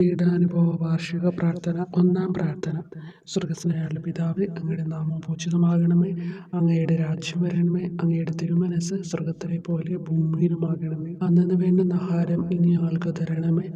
പീഡാനുഭവ വാർഷിക പ്രാർത്ഥന. ഒന്നാം പ്രാർത്ഥന. സ്വർഗ്ഗസ്ഥനായ പിതാവേ, അങ്ങയുടെ നാമം പൂജിതമാകണമേ. അങ്ങയുടെ രാജ്യം വരണമേ. അങ്ങയുടെ തിരുമനസ്സ് സ്വർഗ്ഗത്തിലെ പോലെ ഭൂമിയിലുമാകണമേ. അന്നന്ന് വേണ്ടുന്ന ആഹാരം ഇനി ഞങ്ങൾക്ക് തരണമേ.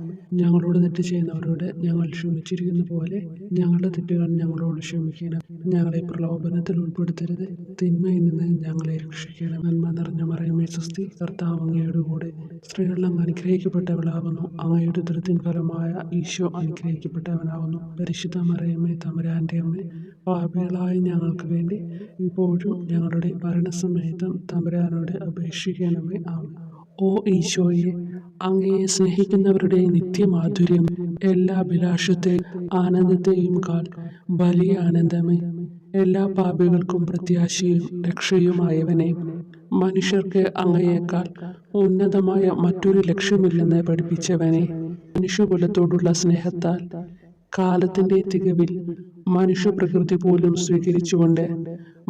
ഞങ്ങളോട് തെറ്റ് ചെയ്യുന്നവരോട് ഞങ്ങൾ ക്ഷമിച്ചിരിക്കുന്ന പോലെ ഞങ്ങളുടെ തെറ്റുകൾ ഞങ്ങളോട് ക്ഷമിക്കണം. ഞങ്ങളെ പ്രലോഭനത്തിൽ ഉൾപ്പെടുത്തരുത്, തിന്മയിൽ നിന്ന് ഞങ്ങളെ രക്ഷിക്കണം. നന്മ നിറഞ്ഞ മറിയമേ സ്വസ്തി, കർത്താവ് അങ്ങയുടെ കൂടെ സ്ത്രീകളിൽ അങ്ങ് അനുഗ്രഹിക്കപ്പെട്ടവളാകുന്നു. അങ്ങയുടെ ഉദരത്തിൻ ഫലമായ ഈശോ അനുഗ്രഹിക്കപ്പെട്ടവനാകുന്നു. പരിശുദ്ധ മറിയമേ, തമ്പുരാന്റെ അമ്മേ, പാപികളായ ഞങ്ങൾക്ക് വേണ്ടി ഇപ്പോഴും ഞങ്ങളുടെ മരണസമയത്തും തമ്പുരാനോട് അപേക്ഷിക്കണമേ. ആമേൻ. ഓ ഈശോയെ, അങ്ങയെ സ്നേഹിക്കുന്നവരുടെ നിത്യമാധുര്യം, എല്ലാ അഭിലാഷത്തെയും ആനന്ദത്തെയും കാൾ വലിയ ആനന്ദമേ. എല്ലാ പാപികൾക്കും പ്രത്യാശയും രക്ഷയുമായവനെ, മനുഷ്യർക്ക് അങ്ങയേക്കാൾ ഉന്നതമായ മറ്റൊരു ലക്ഷ്യമില്ലെന്ന് പഠിപ്പിച്ചവനെ, മനുഷ്യകുലത്തോടുള്ള സ്നേഹത്താൽ കാലത്തിന്റെ തികവിൽ മനുഷ്യപ്രകൃതി പോലും സ്വീകരിച്ചുകൊണ്ട്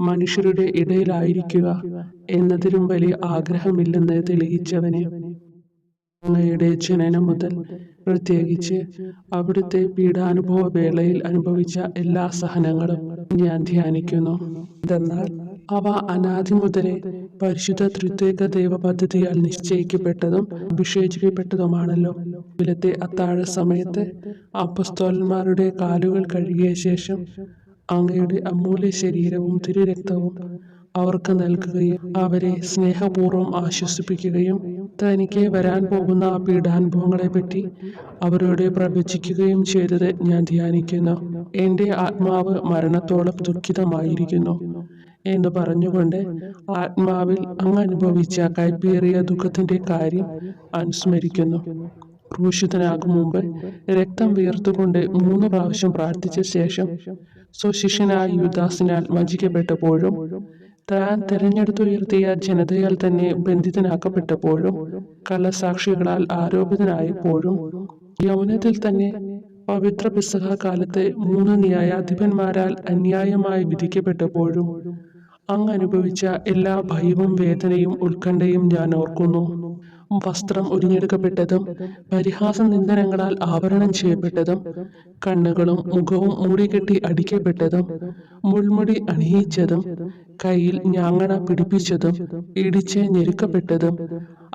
മനുഷ്യരുടെ ഇടയിലായിരിക്കുക എന്നതിലും വലിയ ആഗ്രഹമില്ലെന്ന് തെളിയിച്ചവനെ, അങ്ങയുടെ ജനനം മുതൽ പ്രത്യേകിച്ച് അവിടുത്തെ പീഡാനുഭവ വേളയിൽ അനുഭവിച്ച എല്ലാ സഹനങ്ങളും ഞാൻ ധ്യാനിക്കുന്നു. എന്തെന്നാൽ അവ അനാദി മുതലേ പരിശുദ്ധ ത്രിത്വൈക ദൈവ പദ്ധതിയാൽ നിശ്ചയിക്കപ്പെട്ടതും അഭിഷേചിക്കപ്പെട്ടതുമാണല്ലോ. ഇവിലത്തെ അത്താഴ സമയത്ത് അപ്പസ്തോലന്മാരുടെ കാലുകൾ കഴുകിയ ശേഷം അങ്ങയുടെ അമൂല്യ ശരീരവും തിരുരക്തവും അവർക്ക് നൽകുകയും അവരെ സ്നേഹപൂർവ്വം ആശ്വസിപ്പിക്കുകയും തനിക്ക് വരാൻ പോകുന്ന പീഡാനുഭവങ്ങളെ പറ്റി അവരോട് പ്രവചിക്കുകയും ചെയ്തത് ഞാൻ ധ്യാനിക്കുന്നു. എൻ്റെ ആത്മാവ് മരണത്തോളം ദുഃഖിതമായിരിക്കുന്നു എന്ന് പറഞ്ഞുകൊണ്ട് ആത്മാവിൽ അങ്ങ് അനുഭവിച്ച കൈപ്പേറിയ ദുഃഖത്തിന്റെ കാര്യം അനുസ്മരിക്കുന്നു. ക്രൂശിതനാകും മുമ്പ് രക്തം വീർത്തുകൊണ്ട് 3 പ്രാവശ്യം പ്രാർത്ഥിച്ച ശേഷം സ്വശിഷ്യനായ യൂദാസിനാൽ വഞ്ചിക്കപ്പെട്ടപ്പോഴും താൻ തെരഞ്ഞെടുത്തുയർത്തിയ ജനതയാൽ തന്നെ ബന്ധിതനാക്കപ്പെട്ടപ്പോഴും കള്ളസാക്ഷികളാൽ ആരോപിതനായപ്പോഴും യൗവനത്തിൽ തന്നെ പവിത്ര പെസഹ കാലത്ത് 3 ന്യായാധിപന്മാരാൽ അന്യായമായി വിധിക്കപ്പെട്ടപ്പോഴും അങ്ങ് അനുഭവിച്ച എല്ലാ ഭയവും വേദനയും ഉത്കണ്ഠയും ഞാൻ ഓർക്കുന്നു. വസ്ത്രം ഉരിഞ്ഞെടുക്കപ്പെട്ടതും പരിഹാസ നിന്ദനങ്ങളാൽ ആവരണം ചെയ്യപ്പെട്ടതും കണ്ണുകളും മുഖവും മൂടിക്കെട്ടി അടിക്കപ്പെട്ടതും മുൾമുടി അണിയിച്ചതും കയ്യിൽ ഞാങ്ങണ പിടിപ്പിച്ചതും ഇടിച്ച് ഞെരുക്കപ്പെട്ടതും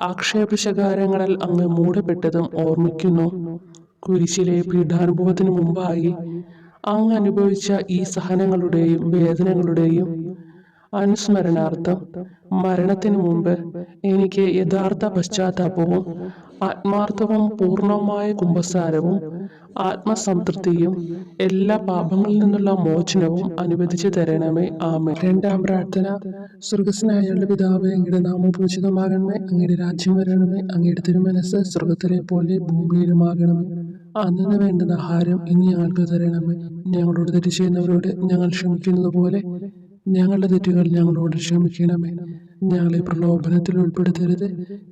ആക്ഷേപശകാരങ്ങളാൽ അങ്ങ് മൂടപ്പെട്ടതും ഓർമ്മിക്കുന്നു. കുരിശിലെ പീഡാനുഭവത്തിനു മുമ്പായി അങ്ങ് അനുഭവിച്ച ഈ സഹനങ്ങളുടെയും വേദനകളുടെയും അനുസ്മരണാർത്ഥം മരണത്തിനു മുമ്പ് എനിക്ക് യഥാർത്ഥ പശ്ചാത്താപവും ആത്മാർത്ഥവും പൂർണ്ണവുമായ കുമ്പസാരവും ആത്മസംതൃപ്തിയും എല്ലാ പാപങ്ങളിൽ നിന്നുള്ള മോചനവും അനുവദിച്ചു തരണമേ. ആമേൻ. രണ്ടാം പ്രാർത്ഥന. സ്വർഗ്ഗസ്ഥനായ പിതാവേ, അങ്ങയുടെ നാമം പൂജിതമാകണമേ. അങ്ങയുടെ രാജ്യം വരണമേ. അങ്ങയുടെ തിരുമനസ്സ് സ്വർഗ്ഗത്തിലെ പോലെ ഭൂമിയിലുമാകണമേ. അന്നന്ന് വേണ്ടുന്ന ആഹാരം ഇനി ഞങ്ങൾക്ക് തരണമേ. ഞങ്ങളോട് തെറ്റ് ചെയ്യുന്നവരോട് ഞങ്ങൾ ക്ഷമിക്കുന്നത് പോലെ ഞങ്ങളുടെ തെറ്റുകൾ ഞങ്ങളോട് ക്ഷമിക്കണമേ. ഞങ്ങളെ പ്രലോഭനത്തിൽ ഉൾപ്പെടുത്തരുത്,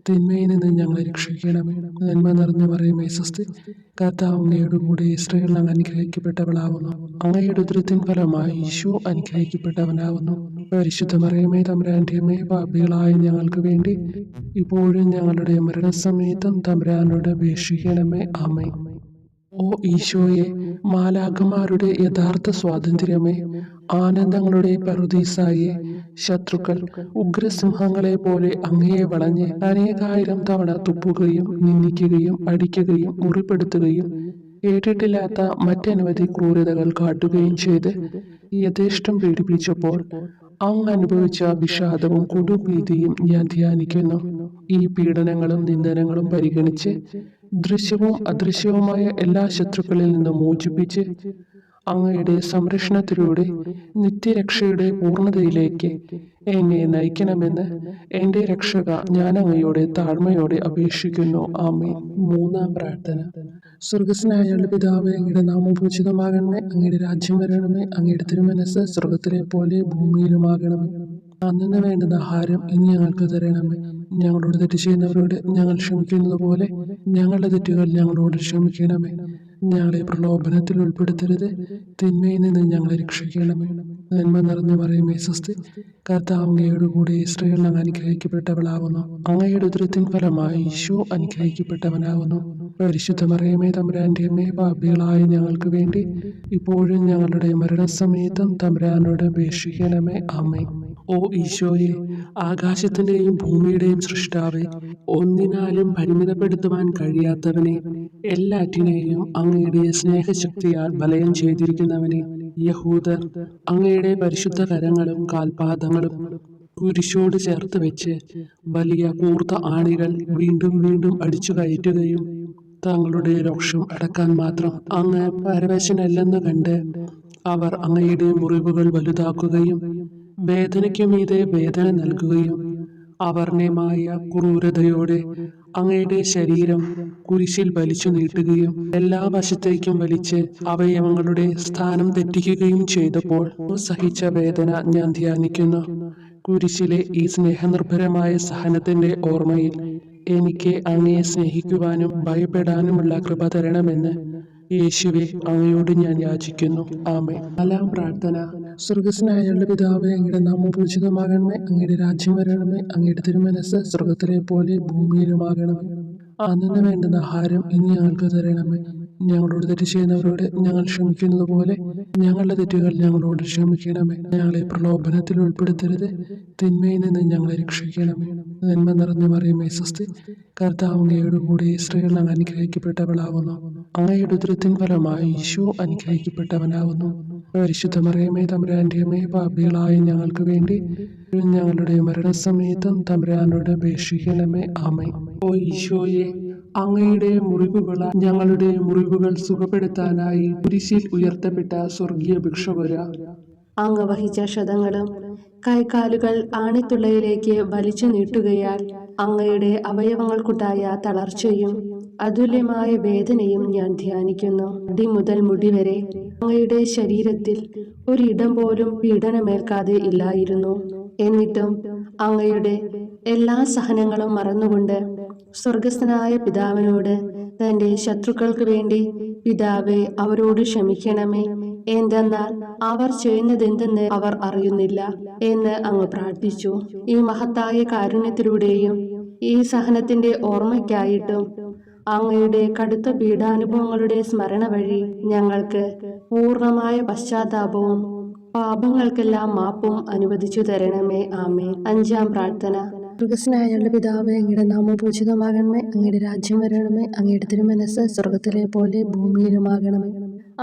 തിന്മയിൽ നിന്ന് ഞങ്ങളെ രക്ഷിക്കണമേ. നന്മ നിറഞ്ഞ മറിയമേ സ്വസ്തി, കർത്താവ് അങ്ങയുടെ കൂടെ സ്ത്രീകളിൽ അങ്ങ് അനുഗ്രഹിക്കപ്പെട്ടവളാകുന്നു. അങ്ങയുടെ ഉദരത്തിൻ ഫലമായി ഈശോ അനുഗ്രഹിക്കപ്പെട്ടവനാകുന്നു. പരിശുദ്ധ മറിയമേ, തമ്പുരാന്റെ അമ്മേ, പാപികളായ ഞങ്ങൾക്ക് വേണ്ടി ഇപ്പോഴും ഞങ്ങളുടെ മരണസമയത്തും തമ്പുരാനോട് അപേക്ഷിക്കണമേ. ആമേൻ. ഓ ഈശോയെ, മാലാഖമാരുടെ യഥാർത്ഥ സ്വാതന്ത്ര്യമേ, ആനന്ദങ്ങളുടെ പറുദീസായെ, ശത്രുക്കൾ ഉഗ്രസിംഹങ്ങളെ പോലെ അങ്ങയെ വളഞ്ഞ് അനേകായിരം തവണ തുപ്പുകയും നിന്ദിക്കുകയും അടിക്കുകയും മുറിപ്പെടുത്തുകയും കേട്ടിട്ടില്ലാത്ത മറ്റനവധി ക്രൂരതകൾ കാട്ടുകയും ചെയ്ത് യഥേഷ്ടം പീഡിപ്പിച്ചപ്പോൾ അങ്ങ് അനുഭവിച്ച വിഷാദവും കൊടുഭീതിയും ഞാൻ ധ്യാനിക്കുന്നു. ഈ പീഡനങ്ങളും നിന്ദനങ്ങളും പരിഗണിച്ച് ദൃശ്യവും അദൃശ്യവുമായ എല്ലാ ശത്രുക്കളിൽ നിന്നും മോചിപ്പിച്ച് അങ്ങയുടെ സംരക്ഷണത്തിലൂടെ നിത്യരക്ഷയുടെ പൂർണ്ണതയിലേക്ക് എന്നെ നയിക്കണമെന്ന് എൻ്റെ രക്ഷക ഞാൻ അങ്ങയോടെ താഴ്മയോടെ അപേക്ഷിക്കുന്നു. ആമേൻ. മൂന്നാം പ്രാർത്ഥന. സ്വർഗ്ഗസ്ഥനായ പിതാവേ, അങ്ങയുടെ നാമം പൂജിതമാകണമേ. അങ്ങയുടെ രാജ്യം വരണമേ. അങ്ങയുടെ തിരുമനസ്സ് സ്വർഗ്ഗത്തിലെ പോലെ ഭൂമിയിലുമാകണമേ. അന്നന്ന് വേണ്ടുന്ന ആഹാരം ഇനി ഞങ്ങൾക്ക് തരണമേ. ഞങ്ങളോട് തെറ്റ് ചെയ്യുന്നവരോട് ഞങ്ങൾ ക്ഷമിക്കുന്നത് പോലെ ഞങ്ങളുടെ തെറ്റുകൾ ഞങ്ങളോട് ക്ഷമിക്കണമേ. ഞങ്ങളെ പ്രലോഭനത്തിൽ ഉൾപ്പെടുത്തരുത്, തിന്മയിൽ നിന്ന് ഞങ്ങളെ രക്ഷിക്കണമേ. നന്മ നിറഞ്ഞ മറിയമേ സ്വസ്തി, കർത്താവ് അങ്ങയോട് കൂടെ സ്ത്രീകൾ അങ്ങ് അനുഗ്രഹിക്കപ്പെട്ടവളാകുന്നു. അങ്ങയുടെ ഉദരത്തിൻ ഫലമായി ഈശോ അനുഗ്രഹിക്കപ്പെട്ടവനാകുന്നു. പരിശുദ്ധ മറിയമേ തമ്പുരാന്റെ അമ്മേ, പാപികളായ ഞങ്ങൾക്ക് വേണ്ടി ഇപ്പോഴും ഞങ്ങളുടെ മരണസമയത്തും തമ്പുരാനോട് അപേക്ഷിക്കണമേ. ആമേൻ. ഓ ഈശോയെ, ആകാശത്തിന്റെയും ഭൂമിയുടെയും സൃഷ്ടാവേ, ഒന്നിനാലും പരിമിതപ്പെടുത്തുവാൻ കഴിയാത്തവനെ, എല്ലാറ്റിനെയും അങ്ങയുടെ സ്നേഹശക്തിയാൽ വലയം ചെയ്തിരിക്കുന്നവനെ, യഹൂദർ അങ്ങയുടെ പരിശുദ്ധ കരങ്ങളും കാൽപാദങ്ങളും കുരിശോട് ചേർത്ത് വെച്ച് വലിയ കൂർത്ത ആണികൾ വീണ്ടും വീണ്ടും അടിച്ചു കയറ്റുകയും തങ്ങളുടെ രോഷം അടക്കാൻ മാത്രം അങ്ങ് പരവശനല്ലെന്ന് കണ്ട് അവർ അങ്ങയുടെ മുറിവുകൾ വലുതാക്കുകയും വേദനയ്ക്കു മീതെ വേദന നൽകുകയും അവർണ്യമായ ക്രൂരതയോടെ അങ്ങയുടെ ശരീരം കുരിശിൽ വലിച്ചു നീട്ടുകയും എല്ലാ വശത്തേക്കും വലിച്ച് അവയവങ്ങളുടെ സ്ഥാനം തെറ്റിക്കുകയും ചെയ്തപ്പോൾ സഹിച്ച വേദന ഞാൻ ധ്യാനിക്കുന്നു. കുരിശിലെ ഈ സ്നേഹനിർഭരമായ സഹനത്തിന്റെ ഓർമ്മയിൽ എനിക്ക് അങ്ങയെ സ്നേഹിക്കുവാനും ഭയപ്പെടാനുമുള്ള കൃപ തരണമെന്ന് യേശുവെ അങ്ങയോട് ഞാൻ യാചിക്കുന്നു. ആമേൻ. നാലാം പ്രാർത്ഥന. സ്വർഗസ്നായ ഞങ്ങളുടെ പിതാവേ, അങ്ങയുടെ നാമം പൂജിതമാകണമേ, അങ്ങയുടെ രാജ്യം വരണമേ, അങ്ങയുടെ തിരുമനസ്സ് സ്വർഗത്തിലെ പോലെ ഭൂമിയിലുമാകണമേ. അന്നു വേണ്ടുന്ന ആഹാരം ഇനി ഞങ്ങൾക്ക് തരണമേ. ഞങ്ങളോട് തെറ്റ് ചെയ്യുന്നവരോട് ഞങ്ങൾ ക്ഷമിക്കുന്നത് പോലെ ഞങ്ങളുടെ തെറ്റുകൾ ഞങ്ങളോട് ക്ഷമിക്കണമേ. ഞങ്ങളെ പ്രലോഭനത്തിൽ ഉൾപ്പെടുത്തരുത്, തിന്മയിൽ നിന്ന് ഞങ്ങളെ രക്ഷിക്കണമേ. നന്മ നിറഞ്ഞ മറിയമേ സ്വസ്തി, കർത്താവ് അങ്ങയോട് കൂടെ സ്ത്രീകൾ അങ്ങ് അനുഗ്രഹിക്കപ്പെട്ടവളാകുന്നു. അങ്ങയുടെ ഉദരത്തിൻ ഫലമായി ഈശോ അനുഗ്രഹിക്കപ്പെട്ടവനാകുന്നു. പരിശുദ്ധ മറിയമേ തമ്പുരാന്റെ അമ്മേ, പാപികളായ ഞങ്ങൾക്ക് വേണ്ടി ഞങ്ങളുടെ മരണസമയത്തും തമ്പുരാനോട് അപേക്ഷിക്കണമേ. ആമേൻ. ഓ ഈശോയെ, അങ്ങയുടെ മുറിവുകളാൽ ഞങ്ങളുടെ മുറിവുകൾ സുഖപ്പെടുത്താനായി കുരിശിൽ ഉയർത്തപ്പെട്ട സ്വർഗീയ ഭിക്ഷുകര, അങ്ങ് വഹിച്ച ക്ഷതങ്ങളും കൈകാലുകൾ ആണിത്തുള്ളയിലേക്ക് വലിച്ചു നീട്ടുകയാൽ അങ്ങയുടെ അവയവങ്ങൾക്കുണ്ടായ തളർച്ചയും അതുല്യമായ വേദനയും ഞാൻ ധ്യാനിക്കുന്നു. അടി മുതൽ മുടി വരെ അങ്ങയുടെ ശരീരത്തിൽ ഒരിടം പോലും പീഡനമേൽക്കാതെ ഇല്ലായിരുന്നു. എന്നിട്ടും അങ്ങയുടെ എല്ലാ സഹനങ്ങളും മറന്നുകൊണ്ട് സ്വർഗസ്ഥനായ പിതാവിനോട് തന്റെ ശത്രുക്കൾക്ക് വേണ്ടി പിതാവേ അവരോട് ക്ഷമിക്കണമേ, എന്തെന്നാൽ അവർ ചെയ്യുന്നതെന്തെന്ന് അവർ അറിയുന്നില്ല എന്ന് അങ്ങ് പ്രാർത്ഥിച്ചു. ഈ മഹത്തായ കാരുണ്യത്തിലൂടെയും ഈ സഹനത്തിന്റെ ഓർമ്മയ്ക്കായിട്ടും അങ്ങയുടെ കടുത്ത പീഡാനുഭവങ്ങളുടെ സ്മരണ വഴി ഞങ്ങൾക്ക് പൂർണ്ണമായ പശ്ചാത്താപവും പാപങ്ങൾക്കെല്ലാം മാപ്പും അനുവദിച്ചു തരണമേ. ആമേൻ. അഞ്ചാം പ്രാർത്ഥന. സ്വർഗസ്നായ ഞങ്ങളുടെ പിതാവേ, അങ്ങയുടെ നാമം പൂജിതമാകണമേ, അങ്ങയുടെ രാജ്യം വരണമേ, അങ്ങയുടെ തിരുമനസ്സ് സ്വർഗത്തിലെ പോലെ ഭൂമിയിലുമാകണമേ.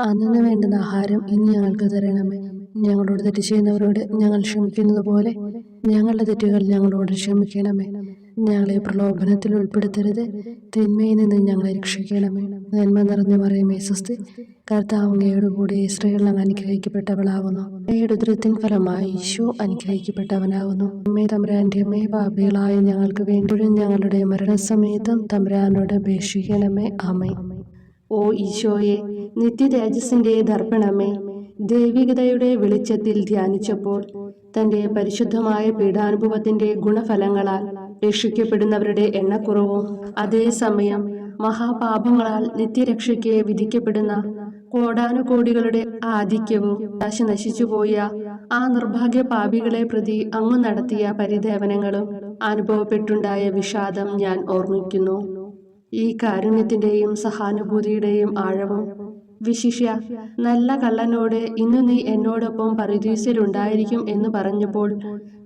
അന്നു വേണ്ടുന്ന ആഹാരം ഇനി ഞങ്ങൾക്ക് തരണമേ. ഞങ്ങളോട് തെറ്റ് ചെയ്യുന്നവരോട് ഞങ്ങൾ ക്ഷമിക്കുന്നത് പോലെ ഞങ്ങളുടെ തെറ്റുകൾ ഞങ്ങളോട് ക്ഷമിക്കണമേ. ഞങ്ങളെ പ്രലോഭനത്തിൽ ഉൾപ്പെടുത്തരുത്, തിന്മയിൽ നിന്ന് ഞങ്ങളെ രക്ഷിക്കണമേ. നന്മ നിറഞ്ഞ മറിയമേ സ്വസ്തി, കർത്താവ് അങ്ങയോട് കൂടെ സ്ത്രീകൾ അങ്ങ് അനുഗ്രഹിക്കപ്പെട്ടവളാകുന്നു. അങ്ങയുടെ ഉദരത്തിൻ ഫലമായി ഈശോ അനുഗ്രഹിക്കപ്പെട്ടവനാകുന്നു. അമ്മേ തമ്പുരാന്റെ അമ്മേ, പാപികളായ ഞങ്ങൾക്ക് വേണ്ടിയും ഞങ്ങളുടെ മരണസമയത്തും തമ്പുരാനോട് അപേക്ഷിക്കണമേ. ആമേൻ. ഓ ഈശോയെ, നിത്യതേജസ്സിന്റെ ദർപ്പണമേ, ദൈവികതയുടെ വെളിച്ചത്തിൽ ധ്യാനിച്ചപ്പോൾ തന്റെ പരിശുദ്ധമായ പീഡാനുഭവത്തിന്റെ ഗുണഫലങ്ങളാൽ രക്ഷിക്കപ്പെടുന്നവരുടെ എണ്ണക്കുറവും അതേസമയം മഹാപാപങ്ങളാൽ നിത്യരക്ഷയ്ക്ക് വിധിക്കപ്പെടുന്ന കോടാനുകോടികളുടെ ആധിക്യവും നശിച്ചുപോയ ആ നിർഭാഗ്യ പാപികളെ പ്രതി അങ്ങ് നടത്തിയ പരിദേവനങ്ങളും അനുഭവപ്പെട്ടുണ്ടായ വിഷാദം ഞാൻ ഓർമ്മിക്കുന്നു. ഈ കാരുണ്യത്തിന്റെയും സഹാനുഭൂതിയുടെയും ആഴവും വിശിഷ്യ നല്ല കള്ളനോട് ഇന്നു നീ എന്നോടൊപ്പം പറുദീസയിലുണ്ടായിരിക്കും എന്ന് പറഞ്ഞപ്പോൾ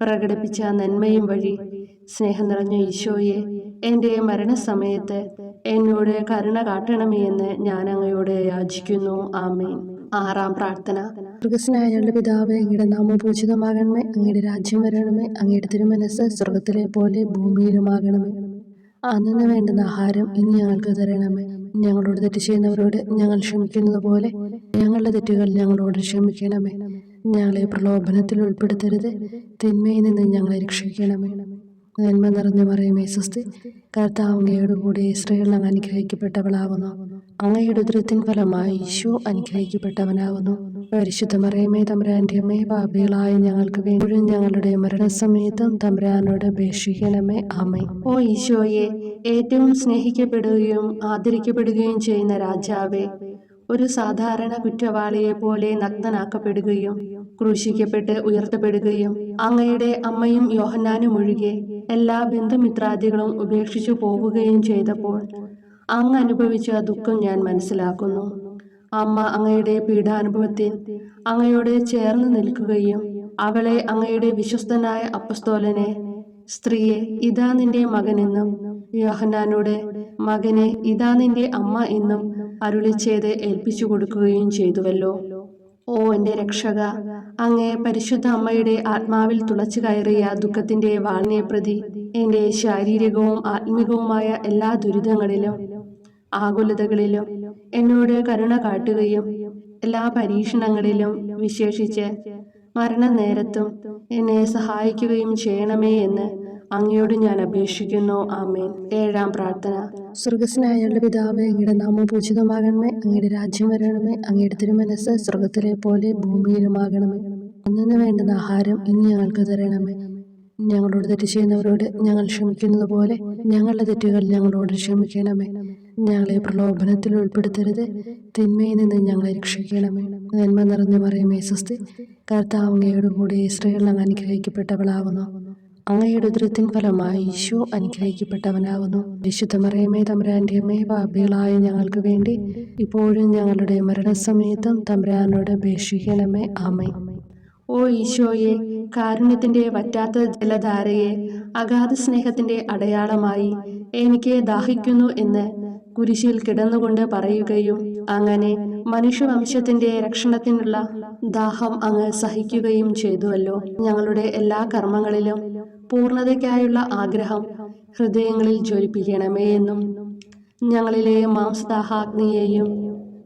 പ്രകടിപ്പിച്ച നന്മയും വഴി സ്നേഹം നിറഞ്ഞ ഈശോയെ, എൻ്റെ മരണസമയത്ത് എന്നോട് കരുണ കാട്ടണമേ എന്ന് ഞാൻ അങ്ങയോട് യാചിക്കുന്നു. ആമേൻ. ആറാം പ്രാർത്ഥന. സ്വർഗസ്നായ ഞങ്ങളുടെ പിതാവേ, അങ്ങയുടെ നാമം പൂജിതമാകണമേ, അങ്ങയുടെ രാജ്യം വരണമേ, അങ്ങയുടെ തിരുമനസ്സ് സ്വർഗത്തിലെ പോലെ ഭൂമിയിലുമാകണമേ. അന്നു വേണ്ടുന്ന ആഹാരം ഇനി ഞങ്ങൾക്ക് തരണമേ. ഞങ്ങളോട് തെറ്റ് ചെയ്യുന്നവരോട് ഞങ്ങൾ ക്ഷമിക്കുന്നത് പോലെ ഞങ്ങളുടെ തെറ്റുകൾ ഞങ്ങളോട് ക്ഷമിക്കണമേ. ഞങ്ങളെ പ്രലോഭനത്തിൽ ഉൾപ്പെടുത്തരുത്, തിന്മയിൽ നിന്ന് ഞങ്ങളെ രക്ഷിക്കണമേ. നന്മ നിറഞ്ഞ മറിയമേ സ്വസ്തി, കർത്താവ് അങ്ങയോട് കൂടെ സ്ത്രീകൾ അങ്ങ് അനുഗ്രഹിക്കപ്പെട്ടവളാകുന്നു. അങ്ങയുടെ ഉദരത്തിൻ ഫലമായി ഈശോ അനുഗ്രഹിക്കപ്പെട്ടവനാകുന്നു. പരിശുദ്ധ മറിയമേ തമ്പുരാന്റെ അമ്മേ, പാപികളായ ഞങ്ങൾക്ക് വേണ്ടി ഞങ്ങളുടെ മരണസമയത്തും തമ്പുരാനോട് അപേക്ഷിക്കണമേ. ആമേൻ. ഓ ഈശോയെ, ഏറ്റവും സ്നേഹിക്കപ്പെടുകയും ആദരിക്കപ്പെടുകയും ചെയ്യുന്ന രാജാവേ, ഒരു സാധാരണ കുറ്റവാളിയെ പോലെ നഗ്നനാക്കപ്പെടുകയും ക്രൂശിക്കപ്പെട്ട് ഉയർത്തപ്പെടുകയും അങ്ങയുടെ അമ്മയും യോഹന്നാനും ഒഴികെ എല്ലാ ബന്ധുമിത്രാദികളും ഉപേക്ഷിച്ചു പോവുകയും ചെയ്തപ്പോൾ അങ്ങ് അനുഭവിച്ച ദുഃഖം ഞാൻ മനസ്സിലാക്കുന്നു. അമ്മ അങ്ങയുടെ പീഡാനുഭവത്തിൽ അങ്ങയോട് ചേർന്ന് നിൽക്കുകയും അവളെ അങ്ങയുടെ വിശ്വസ്തനായ അപ്പസ്തോലനെ, സ്ത്രീയെ ഇതാ നിന്റെ മകനെന്നും യോഹന്നാനോട്, മകനെ ഇതാ നിന്റെ അമ്മ എന്നും അരുളിച്ചെയ്ത് ഏൽപ്പിച്ചു കൊടുക്കുകയും ചെയ്തുവല്ലോ. ഓ എൻ്റെ രക്ഷക, അങ്ങേ പരിശുദ്ധ അമ്മയുടെ ആത്മാവിൽ തുളച്ചു കയറിയ ദുഃഖത്തിന്റെ വാളിനെ പ്രതി എൻ്റെ ശാരീരികവും ആത്മികവുമായ എല്ലാ ദുരിതങ്ങളിലും ആകുലതകളിലും എന്നോട് കരുണ കാട്ടുകയും എല്ലാ പരീക്ഷണങ്ങളിലും വിശേഷിച്ച് മരണനേരത്തും എന്നെ സഹായിക്കുകയും ചെയ്യണമേ എന്ന് അങ്ങയോട് ഞാൻ അപേക്ഷിക്കുന്നു. ആമേൻ. 7-ാം പ്രാർത്ഥന. സ്വർഗസ്നായ പിതാവേ, അങ്ങയുടെ നാമം പൂജിതമാകണമേ. അങ്ങയുടെ രാജ്യം വരണമേ. അങ്ങയുടെ തിരുമനസ്സ് സ്വർഗത്തിലെ പോലെ ഭൂമിയിലുമാകണമേ. അന്നു വേണ്ടുന്ന ആഹാരം ഇനി ഞങ്ങൾക്ക് തരണമേ. ഞങ്ങളോട് തെറ്റ് ചെയ്യുന്നവരോട് ഞങ്ങൾ ക്ഷമിക്കുന്നത് പോലെ ഞങ്ങളുടെ തെറ്റുകൾ ഞങ്ങളോട് ക്ഷമിക്കണമേ. ഞങ്ങളെ പ്രലോഭനത്തിൽ ഉൾപ്പെടുത്തരുത്, തിന്മയിൽ നിന്ന് ഞങ്ങളെ രക്ഷിക്കണമേ. നന്മ നിറഞ്ഞ മറിയമേ സ്വസ്തി, കർത്താവ് അങ്ങയോട് കൂടെ സ്ത്രീകൾ അങ്ങ് അനുഗ്രഹിക്കപ്പെട്ടവളാകുന്നു. അങ്ങയുടെ ഉദരത്തിൻ ഫലമായി ഈശോ അനുഗ്രഹിക്കപ്പെട്ടവനാകുന്നു. വിശുദ്ധ മറിയമേ തമ്പുരാന്റെ അമ്മേ, പാപികളായ ഞങ്ങൾക്ക് വേണ്ടി ഇപ്പോഴും ഞങ്ങളുടെ മരണസമയത്തും തമ്പുരാനോട് അപേക്ഷിക്കണമേ. ആമേൻ. ഓ ഈശോയെ, കാരുണ്യത്തിന്റെ വറ്റാത്ത ജലധാരയെ അഗാധ സ്നേഹത്തിന്റെ അടയാളമായി എനിക്ക് ദാഹിക്കുന്നു എന്ന് കുരിശിൽ കിടന്നുകൊണ്ട് പറയുകയും അങ്ങനെ മനുഷ്യവംശത്തിന്റെ രക്ഷണത്തിനുള്ള ദാഹം അങ്ങ് സഹിക്കുകയും ചെയ്തുവല്ലോ. ഞങ്ങളുടെ എല്ലാ കർമ്മങ്ങളിലും പൂർണ്ണതയ്ക്കായുള്ള ആഗ്രഹം ഹൃദയങ്ങളിൽ ജ്വലിപ്പിക്കണമേ എന്നും ഞങ്ങളിലെ മാംസദാഹാഗ്നിയെയും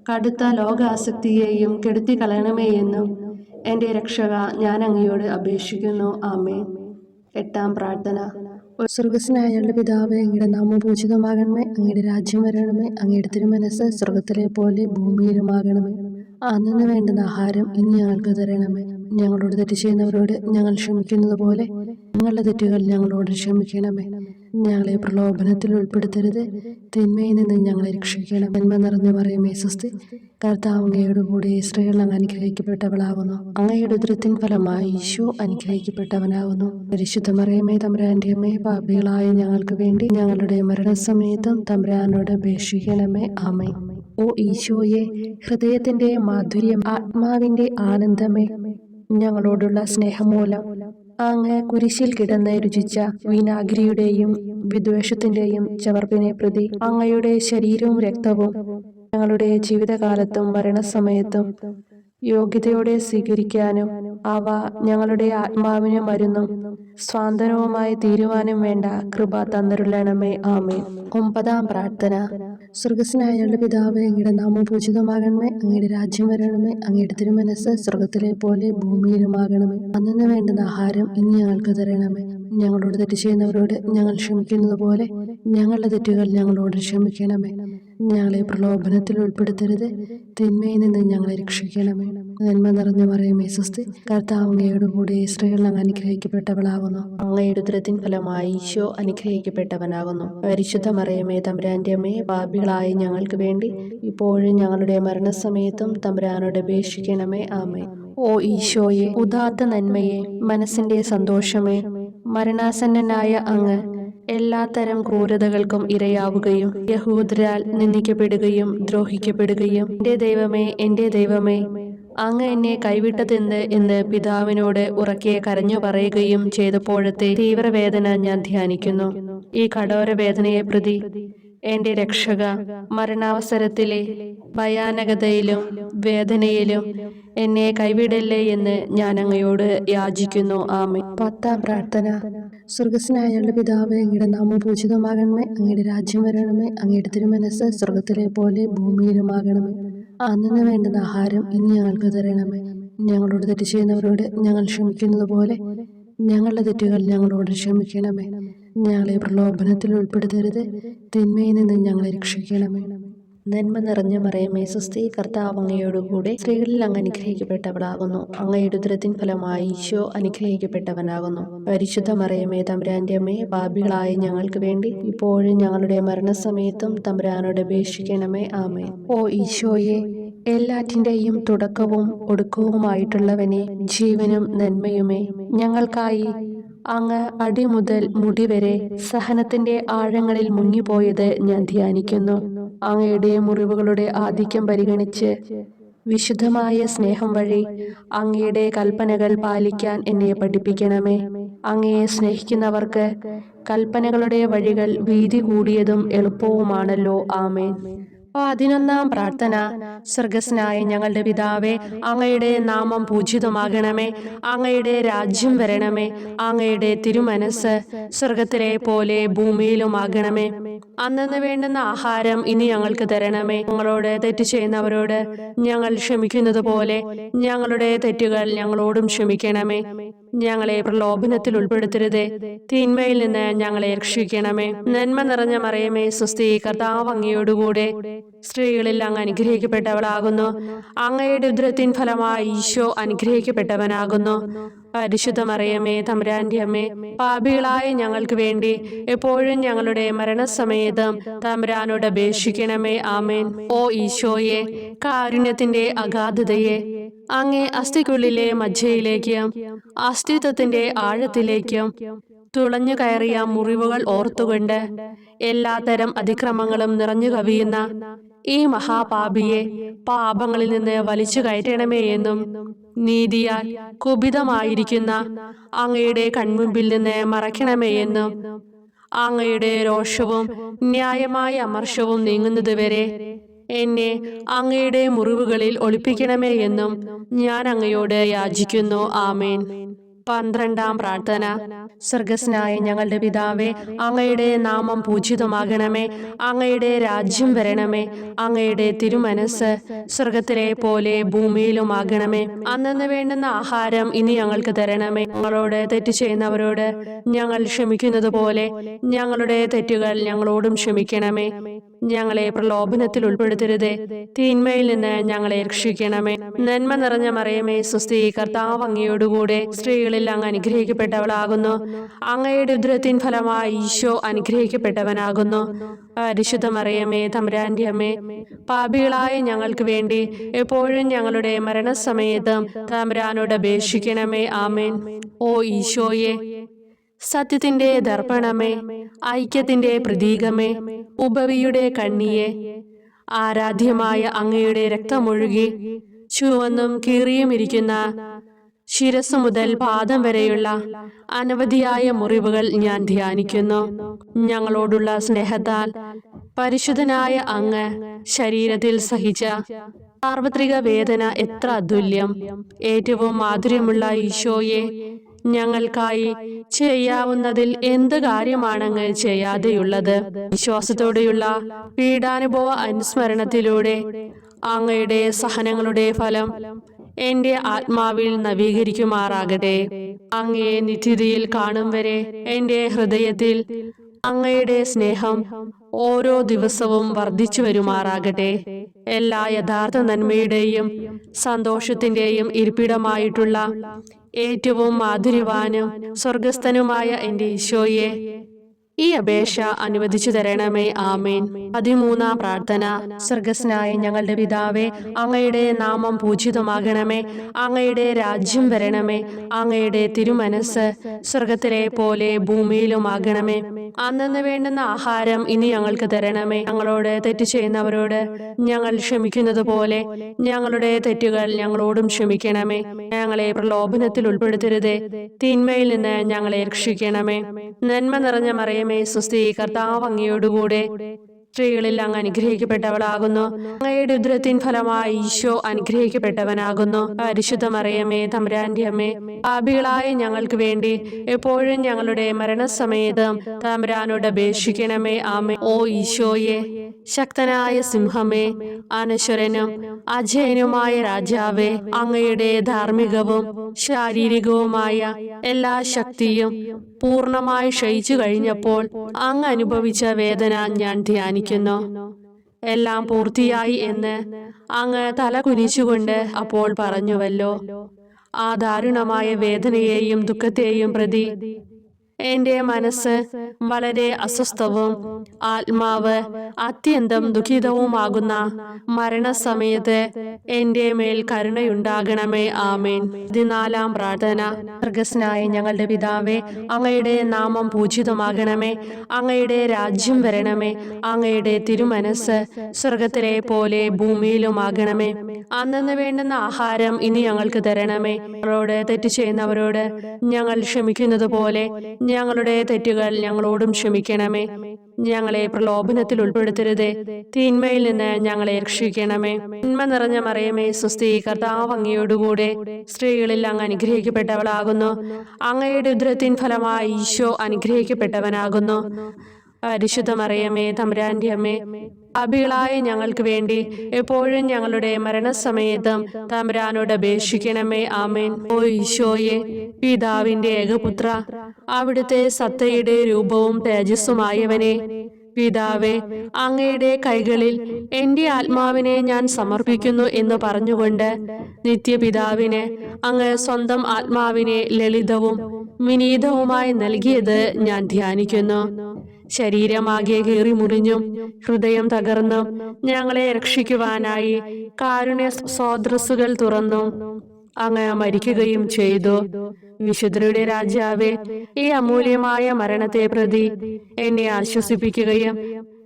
കടുത്ത ലോകാസക്തിയെയും കെടുത്തി കളയണമേ എന്നും എൻ്റെ രക്ഷക ഞാൻ അങ്ങയോട് അപേക്ഷിക്കുന്നു. ആമേൻ. 8-ാം പ്രാർത്ഥന. സ്വർഗസ്നായ പിതാവേ, അങ്ങയുടെ നാമം പൂജിതമാകണമേ. അങ്ങയുടെ രാജ്യം വരണമേ. അങ്ങയുടെ തിരുമനസ്സ് സ്വർഗത്തിലെ പോലെ ഭൂമിയിലുമാകണമേ. അന്നു വേണ്ടുന്ന ആഹാരം ഇനി ഞങ്ങൾക്ക് തരണമേ. ഞങ്ങളോട് തെറ്റ് ചെയ്യുന്നവരോട് ഞങ്ങൾ ക്ഷമിക്കുന്നത് പോലെ ഞങ്ങളുടെ തെറ്റുകൾ ഞങ്ങളോട് ക്ഷമിക്കണമേ. ഞങ്ങളെ പ്രലോഭനത്തിൽ ഉൾപ്പെടുത്തരുത്, തിന്മയിൽ നിന്ന് ഞങ്ങളെ രക്ഷിക്കണം. നന്മ നിറഞ്ഞ മറിയമേ സ്വസ്തി, കർത്താവ് അങ്ങയോട് കൂടെ സ്ത്രീകൾ അങ്ങ് അനുഗ്രഹിക്കപ്പെട്ടവളാകുന്നു. അങ്ങയുടെ ഉദരത്തിൻ ഫലമായി ഈശോ അനുഗ്രഹിക്കപ്പെട്ടവനാകുന്നു. പരിശുദ്ധ മറിയമേ തമ്പുരാന്റെ അമ്മേ, പാപികളായ ഞങ്ങൾക്ക് വേണ്ടി ഞങ്ങളുടെ മരണസമയത്തും തമ്പുരാനോട് അപേക്ഷിക്കണമേ. ആമേൻ. ഓ ഈശോയെ, ഹൃദയത്തിന്റെ മാധുര്യം, ആത്മാവിന്റെ ആനന്ദമേ, ഞങ്ങളോടുള്ള സ്നേഹം മൂലം അങ്ങ് കുരിശിൽ കിടന്ന് രുചിച്ച വിനാഗിരിയുടെയും വിദ്വേഷത്തിന്റെയും ചവർപ്പിനെ പ്രതി അങ്ങയുടെ ശരീരവും രക്തവും ഞങ്ങളുടെ ജീവിതകാലത്തും മരണസമയത്തും യോഗ്യതയോടെ സ്വീകരിക്കാനും അവ ഞങ്ങളുടെ ആത്മാവിന് മരുന്നും സ്വാന്തനവുമായി തീരുവാനും വേണ്ട കൃപ തന്നരുളണമേ. ആമേൻ. 9-ാം പ്രാർത്ഥന. സ്വർഗസ്നായ പിതാവേ, അങ്ങയുടെ നാമം പൂജിതമാകണമേ. അങ്ങയുടെ രാജ്യം വരണമേ. അങ്ങയുടെ തിരുമനസ്സ് സ്വർഗത്തിലെ പോലെ ഭൂമിയിലുമാകണമേ. അന്നു വേണ്ടുന്ന ആഹാരം ഇനി ഞങ്ങൾക്ക് തരണമേ. ഞങ്ങളോട് തെറ്റ് ചെയ്യുന്നവരോട് ഞങ്ങൾ ക്ഷമിക്കുന്നത് പോലെ ഞങ്ങളുടെ തെറ്റുകൾ ഞങ്ങളോട് ക്ഷമിക്കണമേ. ഞങ്ങളെ പ്രലോഭനത്തിൽ ഉൾപ്പെടുത്തരുത്, തിന്മയിൽ നിന്ന് ഞങ്ങളെ രക്ഷിക്കണമേ. നന്മ നിറഞ്ഞ മറിയമേ സ്വസ്തി, കർത്താവ് അങ്ങയോട് കൂടെ സ്ത്രീകൾ അങ്ങ് അനുഗ്രഹിക്കപ്പെട്ടവളാകുന്നു. അങ്ങയുടെ ഉദരത്തിൻ ഫലമായി ഈശോ അനുഗ്രഹിക്കപ്പെട്ടവനാകുന്നു. പരിശുദ്ധ മറിയമേ തമ്പുരാന്റെ അമ്മേ, പാപികളായ ഞങ്ങൾക്ക് വേണ്ടി ഇപ്പോഴും ഞങ്ങളുടെ മരണസമയത്തും തമ്പുരാനോട് അപേക്ഷിക്കണമേ. ആമേൻ. ഓ ഈശോയെ, ഉദാത്ത നന്മയെ, മനസ്സിന്റെ സന്തോഷമേ, മരണാസന്നനായ അങ്ങ് എല്ലാത്തരം ക്രൂരതകൾക്കും ഇരയാവുകയും യഹൂദരാൽ നിന്ദിക്കപ്പെടുകയും ദ്രോഹിക്കപ്പെടുകയും എൻ്റെ ദൈവമേ അങ്ങ് എന്നെ കൈവിട്ടതെന്ത് എന്ന് പിതാവിനോട് ഉറക്കെ കരഞ്ഞു പറയുകയും ചെയ്തപ്പോഴത്തെ തീവ്രവേദന ഞാൻ ധ്യാനിക്കുന്നു. ഈ കഠോര വേദനയെ പ്രതി എൻ്റെ രക്ഷക, മരണാവസരത്തിലെ ഭയാനകതയിലും വേദനയിലും എന്നെ കൈവിടല്ലേ എന്ന് ഞാൻ അങ്ങയോട് യാചിക്കുന്നു. ആമേൻ. 10-ാം പ്രാർത്ഥന. സ്വർഗസ്നായ പിതാവേ, അങ്ങയുടെ നാമം പൂജിതമാകണമേ. അങ്ങയുടെ രാജ്യം വരണമേ. അങ്ങയുടെ തിരുമനസ്സ് സ്വർഗത്തിലെ പോലെ ഭൂമിയിലുമാകണമേ. അന്നു വേണ്ടുന്ന ആഹാരം ഇനി ഞങ്ങൾക്ക് തരണമേ. ഞങ്ങളോട് തെറ്റ് ചെയ്യുന്നവരോട് ഞങ്ങൾ ക്ഷമിക്കുന്നത് പോലെ ഞങ്ങളുടെ തെറ്റുകൾ ഞങ്ങളോട് ക്ഷമിക്കണമേ. ഞങ്ങളെ പ്രലോഭനത്തിൽ ഉൾപ്പെടുത്തരുത്. തിന്മയിൽ നിന്ന് ഞങ്ങളെ രക്ഷിക്കണമേ. നന്മ നിറഞ്ഞ മറിയമേ സ്വസ്തി, കർത്താവ് അങ്ങയോടുകൂടെ സ്ത്രീകളിൽ അങ്ങ് അനുഗ്രഹിക്കപ്പെട്ടവളാകുന്നു. അങ്ങയുടെ ഉദരത്തിൻ ഫലമായി ഈശോ അനുഗ്രഹിക്കപ്പെട്ടവനാകുന്നു. പരിശുദ്ധ മറിയമേ തമ്പുരാന്റെ അമ്മേ, പാപികളായ ഞങ്ങൾക്ക് വേണ്ടി ഇപ്പോഴും ഞങ്ങളുടെ മരണസമയത്തും തമ്പുരാനോട് അപേക്ഷിക്കണമേ. ആമേൻ. ഓ ഈശോയെ, എല്ലാറ്റിൻ്റെയും തുടക്കവും ഒടുക്കവുമായിട്ടുള്ളവനെ, ജീവനും നന്മയുമേ, ഞങ്ങൾക്കായി അങ്ങ് അടിമുതൽ മുടിവരെ സഹനത്തിന്റെ ആഴങ്ങളിൽ മുങ്ങിപ്പോയത് ഞാൻ ധ്യാനിക്കുന്നു. അങ്ങയുടെ മുറിവുകളുടെ ആധിക്യം പരിഗണിച്ച് വിശുദ്ധമായ സ്നേഹം വഴി അങ്ങയുടെ കൽപ്പനകൾ പാലിക്കാൻ എന്നെ പഠിപ്പിക്കണമേ. അങ്ങയെ സ്നേഹിക്കുന്നവർക്ക് കൽപ്പനകളുടെ വഴികൾ വീതി കൂടിയതും എളുപ്പവുമാണല്ലോ. ആമേൻ. 11-ാം പ്രാർത്ഥന. സ്വർഗസ്നായ ഞങ്ങളുടെ പിതാവേ, അങ്ങയുടെ നാമം പൂജിതമാകണമേ. അങ്ങയുടെ രാജ്യം വരണമേ. അങ്ങയുടെ തിരുമനസ് സ്വർഗത്തിലെ പോലെ ഭൂമിയിലുമാകണമേ. അന്നന്ന് വേണ്ടുന്ന ആഹാരം ഇനി ഞങ്ങൾക്ക് തരണമേ. ഞങ്ങളോട് തെറ്റ് ചെയ്യുന്നവരോട് ഞങ്ങൾ ക്ഷമിക്കുന്നത് പോലെ ഞങ്ങളുടെ തെറ്റുകൾ ഞങ്ങളോടും ക്ഷമിക്കണമേ. ഞങ്ങളെ പ്രലോഭനത്തിൽ ഉൾപ്പെടുത്തരുതേ, തിന്മയിൽ നിന്ന് ഞങ്ങളെ രക്ഷിക്കണമേ. നന്മ നിറഞ്ഞ മറിയമേ സ്വസ്തി, കർത്താവ് അങ്ങയോടുകൂടെ സ്ത്രീകളിൽ അങ്ങ് അനുഗ്രഹിക്കപ്പെട്ടവളാകുന്നു. അങ്ങയുടെ ഉദരത്തിൻ ഫലമായി ഈശോ അനുഗ്രഹിക്കപ്പെട്ടവനാകുന്നു. പരിശുദ്ധ മറിയമേ തമ്പുരാന്റെ അമ്മേ, പാപികളായ ഞങ്ങൾക്ക് വേണ്ടി എപ്പോഴും ഞങ്ങളുടെ മരണസമയത്തും തമ്പുരാനോട് അപേക്ഷിക്കണമേ. ആമേൻ. ഓ ഈശോയെ, കാരുണ്യത്തിന്റെ അഗാധതയെ, അങ്ങേ അസ്ഥിക്കുള്ളിലെ മജ്ജയിലേക്കും അസ്തിത്വത്തിന്റെ ആഴത്തിലേക്കും തുളഞ്ഞു കയറിയ മുറിവുകൾ ഓർത്തുകൊണ്ട് എല്ലാത്തരം അതിക്രമങ്ങളും നിറഞ്ഞു കവിയുന്ന ഈ മഹാപാപിയെ പാപങ്ങളിൽ നിന്ന് വലിച്ചു കയറ്റണമേ എന്നും, നീതിയാൽ കുപിതമായിരിക്കുന്ന അങ്ങയുടെ കൺമുമ്പിൽ നിന്ന് മറയ്ക്കണമേ എന്നും, അങ്ങയുടെ രോഷവും ന്യായമായ അമർഷവും നീങ്ങുന്നതുവരെ എന്നെ അങ്ങയുടെ മുറിവുകളിൽ ഒളിപ്പിക്കണമേ എന്നും ഞാൻ അങ്ങയോട് യാചിക്കുന്നു. ആമേൻ. 12-ാം പ്രാർത്ഥന. സ്വർഗസ്നായ ഞങ്ങളുടെ പിതാവേ, അങ്ങയുടെ നാമം പൂജിതമാകണമേ. അങ്ങയുടെ രാജ്യം വരണമേ. അങ്ങയുടെ തിരുമനസ് സ്വർഗത്തിലെ പോലെ ഭൂമിയിലുമാകണമേ. അന്നന്ന് വേണ്ടുന്ന ആഹാരം ഇനി ഞങ്ങൾക്ക് തരണമേ. ഞങ്ങളോട് തെറ്റ് ചെയ്യുന്നവരോട് ഞങ്ങൾ ക്ഷമിക്കുന്നത് പോലെ ഞങ്ങളുടെ തെറ്റുകൾ ഞങ്ങളോടും ക്ഷമിക്കണമേ. ഞങ്ങളെ പ്രലോഭനത്തിൽ ഉൾപ്പെടുത്തരുതേ, തിന്മയിൽ നിന്ന് ഞങ്ങളെ രക്ഷിക്കണമേ. നന്മ നിറഞ്ഞ മറിയമേ സ്വസ്തി, കർത്താവ് അങ്ങയോടുകൂടെ സ്ത്രീകളിൽ അങ്ങ് അനുഗ്രഹിക്കപ്പെട്ടവളാകുന്നു. അങ്ങയുടെ ഉദരത്തിൻ ഫലമായി ഈശോ അനുഗ്രഹിക്കപ്പെട്ടവനാകുന്നു. പരിശുദ്ധ മറിയമേ തമ്പുരാന്റെ അമ്മേ, പാപികളായ ഞങ്ങൾക്ക് വേണ്ടി എപ്പോഴും ഞങ്ങളുടെ മരണസമയത്തും തമ്പുരാനോട് അപേക്ഷിക്കണമേ. ആമേൻ. ഓ ഈശോയെ, സത്യത്തിന്റെ ദർപ്പണമേ, ഐക്യത്തിന്റെ പ്രതീകമേ, ഉപവിയുടെ കണ്ണിയെ, ആരാധ്യമായ അങ്ങയുടെ രക്തമൊഴുകി ചുവന്നും കീറിയുമിരിക്കുന്ന ശിരസ് മുതൽ പാദം വരെയുള്ള അനവധിയായ മുറിവുകൾ ഞാൻ ധ്യാനിക്കുന്നു. ഞങ്ങളോടുള്ള സ്നേഹത്താൽ പരിശുദ്ധനായ അങ്ങ് ശരീരത്തിൽ സഹിച്ച സാർവത്രിക വേദന എത്ര അതുല്യം. ഏറ്റവും മാധുര്യമുള്ള ഈശോയെ, ഞങ്ങൾക്കായി ചെയ്യാവുന്നതിൽ എന്ത് കാര്യമാണങ്ങ് ചെയ്യാതെയുള്ളത്? വിശ്വാസത്തോടെയുള്ള പീഡാനുഭവ അനുസ്മരണത്തിലൂടെ അങ്ങയുടെ സഹനങ്ങളുടെ ഫലം എന്റെ ആത്മാവിൽ നവീകരിക്കുമാറാകട്ടെ. അങ്ങയെ നിത്യതയിൽ കാണും വരെ എന്റെ ഹൃദയത്തിൽ അങ്ങയുടെ സ്നേഹം ഓരോ ദിവസവും വർദ്ധിച്ചു വരുമാറാകട്ടെ. എല്ലാ യഥാർത്ഥ നന്മയുടെയും സന്തോഷത്തിന്റെയും ഇരിപ്പിടമായിട്ടുള്ള ഏറ്റവും മാധുര്യവാനും സ്വർഗസ്ഥനുമായ എന്റെ ഈശോയെ, ഈ അപേക്ഷ അനുവദിച്ചു തരണമേ. ആമേൻ. 13-ാം പ്രാർത്ഥന. സ്വർഗസ്നായ ഞങ്ങളുടെ പിതാവേ, അങ്ങയുടെ നാമം പൂജിതമാകണമേ. അങ്ങയുടെ രാജ്യം വരണമേ. അങ്ങയുടെ തിരുമനസ് സ്വർഗത്തിലെ പോലെ ഭൂമിയിലുമാകണമേ. അന്നന്ന് വേണ്ടുന്ന ആഹാരം ഇനി ഞങ്ങൾക്ക് തരണമേ. ഞങ്ങളോട് തെറ്റ് ചെയ്യുന്നവരോട് ഞങ്ങൾ ക്ഷമിക്കുന്നത് പോലെ ഞങ്ങളുടെ തെറ്റുകൾ ഞങ്ങളോടും ക്ഷമിക്കണമേ. ഞങ്ങളെ പ്രലോഭനത്തിൽ ഉൾപ്പെടുത്തരുതേ, തിന്മയിൽ നിന്ന് ഞങ്ങളെ രക്ഷിക്കണമേ. നന്മ നിറഞ്ഞ മറിയമേ സ്വസ്തി, കർത്താവ് അങ്ങയോടുകൂടെ സ്ത്രീകളിൽ അങ്ങ് അനുഗ്രഹിക്കപ്പെട്ടവളാകുന്നു. അങ്ങയുടെ ഉദരത്തിൻ ഫലമായി ഈശോ അനുഗ്രഹിക്കപ്പെട്ടവനാകുന്നു. പരിശുദ്ധ മറിയമേ തമ്പുരാന്റെ അമ്മേ, പാപികളായ ഞങ്ങൾക്ക് വേണ്ടി എപ്പോഴും ഞങ്ങളുടെ മരണസമയത്തും തമ്പുരാനോട് അപേക്ഷിക്കണമേ. ആമേൻ. ഓ ഈശോയെ, ശക്തനായ സിംഹമേ, അനശ്വരനും അജയനുമായ രാജാവേ, അങ്ങയുടെ ധാർമ്മികവും ശാരീരികവുമായ എല്ലാ ശക്തിയും പൂർണ്ണമായി ക്ഷയിച്ചു കഴിഞ്ഞപ്പോൾ അങ്ങ് അനുഭവിച്ച വേദന ഞാൻ ധ്യാനിക്കുന്നു. എല്ലാം പൂർത്തിയായി എന്ന് അങ്ങ് തല കുനിച്ചുകൊണ്ട് അപ്പോൾ പറഞ്ഞുവല്ലോ. ആ ദാരുണമായ വേദനയെയും ദുഃഖത്തെയും പ്രതി എന്റെ മനസ്സ് വളരെ അസ്വസ്ഥവും ആത്മാവ് അത്യന്തം ദുഃഖിതവുമാകുന്ന മരണസമയത്ത് എന്റെ മേൽ കരുണയുണ്ടാകണമേ. ആമേൻ. 14-ാം പ്രാർത്ഥന. സ്വർഗ്ഗസ്ഥനായ ഞങ്ങളുടെ പിതാവേ, അങ്ങയുടെ നാമം പൂജിതമാകണമേ. അങ്ങയുടെ രാജ്യം വരണമേ. അങ്ങയുടെ തിരുമനസ്സ് സ്വർഗത്തിലെ പോലെ ഭൂമിയിലുമാകണമേ. അന്നന്ന് വേണ്ടുന്ന ആഹാരം ഇനി ഞങ്ങൾക്ക് തരണമേ. ഞങ്ങളോട് തെറ്റ് ചെയ്യുന്നവരോട് ഞങ്ങൾ ക്ഷമിക്കുന്നത് പോലെ ഞങ്ങളുടെ തെറ്റുകൾ ഞങ്ങളോടും ക്ഷമിക്കണമേ. ഞങ്ങളെ പ്രലോഭനത്തിൽ ഉൾപ്പെടുത്തരുതേ, തിന്മയിൽ നിന്ന് ഞങ്ങളെ രക്ഷിക്കണമേ. നന്മ നിറഞ്ഞ മറിയമേ സ്വസ്തി, കർത്താവ് അങ്ങയോടുകൂടെ സ്ത്രീകളിൽ അങ്ങ് അനുഗ്രഹിക്കപ്പെട്ടവളാകുന്നു. അങ്ങയുടെ ഉദരത്തിൻ ഫലമായി ഈശോ അനുഗ്രഹിക്കപ്പെട്ടവനാകുന്നു. പരിശുദ്ധ മറിയമേ തമ്പുരാന്റെ അമ്മേ, പാപികളായ ഞങ്ങൾക്ക് വേണ്ടി എപ്പോഴും ഞങ്ങളുടെ മരണസമയത്തും തമ്പുരാനോട് അപേക്ഷിക്കണമേ. ആമേൻ. ഓ ഈശോയെ, പിതാവിന്റെ ഏകപുത്ര, അവിടുത്തെ സത്തയുടെ രൂപവും തേജസ്സുമായവനെ, പിതാവേ, അങ്ങയുടെ കൈകളിൽ എന്റെ ആത്മാവിനെ ഞാൻ സമർപ്പിക്കുന്നു എന്ന് പറഞ്ഞുകൊണ്ട് നിത്യപിതാവിന് അങ്ങ് സ്വന്തം ആത്മാവിനെ ലളിതവും വിനീതവുമായി നൽകിയത് ഞാൻ ധ്യാനിക്കുന്നു. ശരീരമാകെ കീറി മുറിഞ്ഞും ഹൃദയം തകർന്നും ഞങ്ങളെ രക്ഷിക്കുവാനായി കാരുണ്യ സ്രോതസ്സുകൾ തുറന്നും അങ്ങ് മരിക്കുകയും ചെയ്തു. വിശുദ്ധരുടെ രാജാവേ, ഈ അമൂല്യമായ മരണത്തെ പ്രതി എന്നെ ആശ്വസിപ്പിക്കുകയും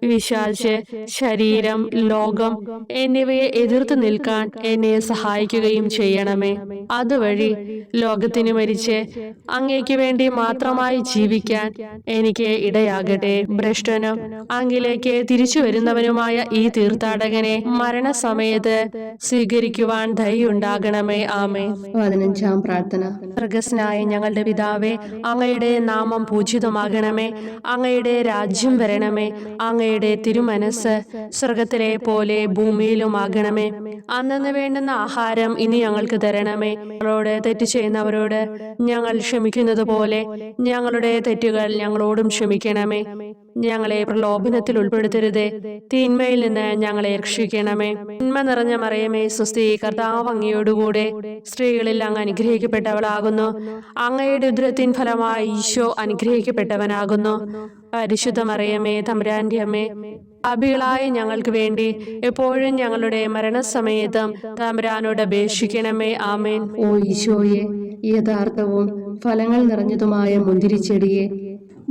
വിശാലിച്ച് ശരീരം, ലോകം എന്നിവയെ എതിർത്ത് നിൽക്കാൻ എന്നെ സഹായിക്കുകയും ചെയ്യണമേ. അതുവഴി ലോകത്തിന് മരിച്ച് അങ്ങേക്ക് വേണ്ടി മാത്രമായി ജീവിക്കാൻ എനിക്ക് ഇടയാകട്ടെ. ഭ്രഷ്ടനും അങ്ങിലേക്ക് തിരിച്ചു വരുന്നവനുമായ ഈ തീർത്ഥാടകനെ മരണസമയത്ത് സ്വീകരിക്കുവാൻ ദയുണ്ടാകണമേ. ആമേൻ. 15-ാം പ്രാർത്ഥന. സ്വർഗ്ഗസ്ഥനായ ഞങ്ങളുടെ പിതാവേ, അങ്ങയുടെ നാമം പൂജിതമാകണമേ. അങ്ങയുടെ രാജ്യം വരണമേ. അങ്ങയുടെ തിരുമനസ്സ് സ്വർഗത്തിലെ പോലെ ഭൂമിയിലുമാകണമേ. അന്നന്ന് വേണ്ടുന്ന ആഹാരം ഇനി ഞങ്ങൾക്ക് തരണമേ. ഞങ്ങളോട് തെറ്റ് ചെയ്യുന്നവരോട് ഞങ്ങൾ ക്ഷമിക്കുന്നത് പോലെ ഞങ്ങളുടെ തെറ്റുകൾ ഞങ്ങളോടും ക്ഷമിക്കണമേ. ഞങ്ങളെ പ്രലോഭനത്തിൽ ഉൾപ്പെടുത്തരുതേ, തിന്മയിൽ നിന്ന് ഞങ്ങളെ രക്ഷിക്കണമേ. നന്മ നിറഞ്ഞ മറിയമേ സ്വസ്തി, കർത്താവ് അങ്ങയോടുകൂടെ സ്ത്രീകളിൽ അങ്ങ് അനുഗ്രഹിക്കപ്പെട്ടവളാകുന്നു. അങ്ങയുടെ ഉദരത്തിൻ ഫലമായി ഈശോ അനുഗ്രഹിക്കപ്പെട്ടവനാകുന്നു. പരിശുദ്ധ മറിയമേ തമ്പുരാന്റെ അമ്മേ, പാപികളായ ഞങ്ങൾക്ക് വേണ്ടി എപ്പോഴും ഞങ്ങളുടെ മരണസമയത്തും തമ്പുരാനോട് അപേക്ഷിക്കണമേ. ആമേൻ. ഓ ഈശോയെ, യഥാർത്ഥവും ഫലങ്ങൾ നിറഞ്ഞതുമായ മുന്തിരിച്ചെടിയെ,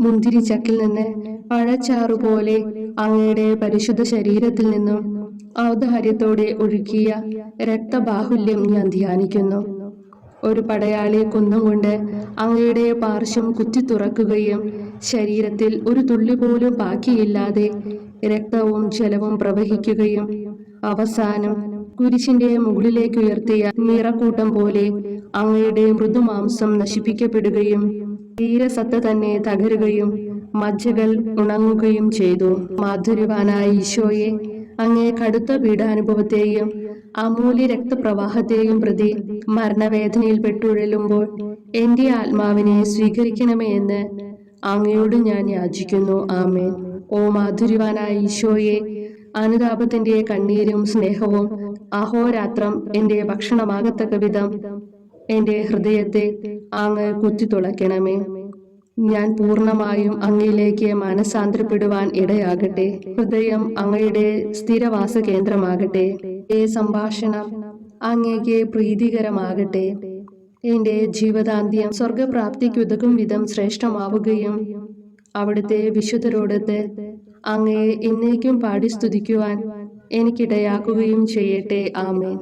മുന്തിരിച്ചക്കിൽ നിന്ന് പഴച്ചാറുപോലെ അങ്ങയുടെ പരിശുദ്ധ ശരീരത്തിൽ നിന്നും ഔദാര്യത്തോടെ ഒഴുക്കിയ രക്തബാഹുല്യം ഞാൻ ധ്യാനിക്കുന്നു. ഒരു പടയാളി കുന്തം കൊണ്ട് അങ്ങയുടെ പാർശ്വം കുത്തി തുറക്കുകയും ശരീരത്തിൽ ഒരു തുള്ളി പോലും ബാക്കിയില്ലാതെ രക്തവും ജലവും പ്രവഹിക്കുകയും അവസാനം കുരിശിന്റെ മുകളിലേക്ക് ഉയർത്തിയ മീറക്കൂട്ടം പോലെ അങ്ങയുടെ മൃദുമാംസം നശിപ്പിക്കപ്പെടുകയും തീരസത്ത തന്നെ തകരുകയും മജ്ജകൾ ഉണങ്ങുകയും ചെയ്തു. മാധുര്യവാനായ ഈശോയെ, അങ്ങേ കടുത്ത പീഡാനുഭവത്തെയും അമൂല്യ രക്തപ്രവാഹത്തെയും പ്രതി മരണവേദനയിൽ പെട്ടുഴലുമ്പോൾ എന്റെ ആത്മാവിനെ സ്വീകരിക്കണമേ എന്ന് അങ്ങയോട് ഞാൻ യാചിക്കുന്നു. ആമേൻ. ഓ മാധുര്യവാനായ ഈശോയെ, അനുതാപത്തിന്റെ കണ്ണീരും സ്നേഹവും അഹോരാത്രം എന്റെ ഭക്ഷണമാകത്തക്ക വിധം എന്റെ ഹൃദയത്തെ അങ്ങ് കുത്തിത്തുളയ്ക്കണമേ. ഞാൻ പൂർണ്ണമായും അങ്ങയിലേക്ക് മനസാന്തരപ്പെടുവാൻ ഇടയാകട്ടെ. ഹൃദയം അങ്ങയുടെ സ്ഥിരവാസ കേന്ദ്രമാകട്ടെ. ഈ സംഭാഷണം അങ്ങേക്ക് പ്രീതികരമാകട്ടെ. എന്റെ ജീവതാന്ത്യം സ്വർഗപ്രാപ്തിക്കുതകും വിധം ശ്രേഷ്ഠമാവുകയും അവിടുത്തെ വിശുദ്ധരോടൊത്ത് അങ്ങയെ എന്നേക്കും പാടി സ്തുതിക്കുവാൻ എനിക്കിടയാക്കുകയും ചെയ്യട്ടെ. ആമേൻ.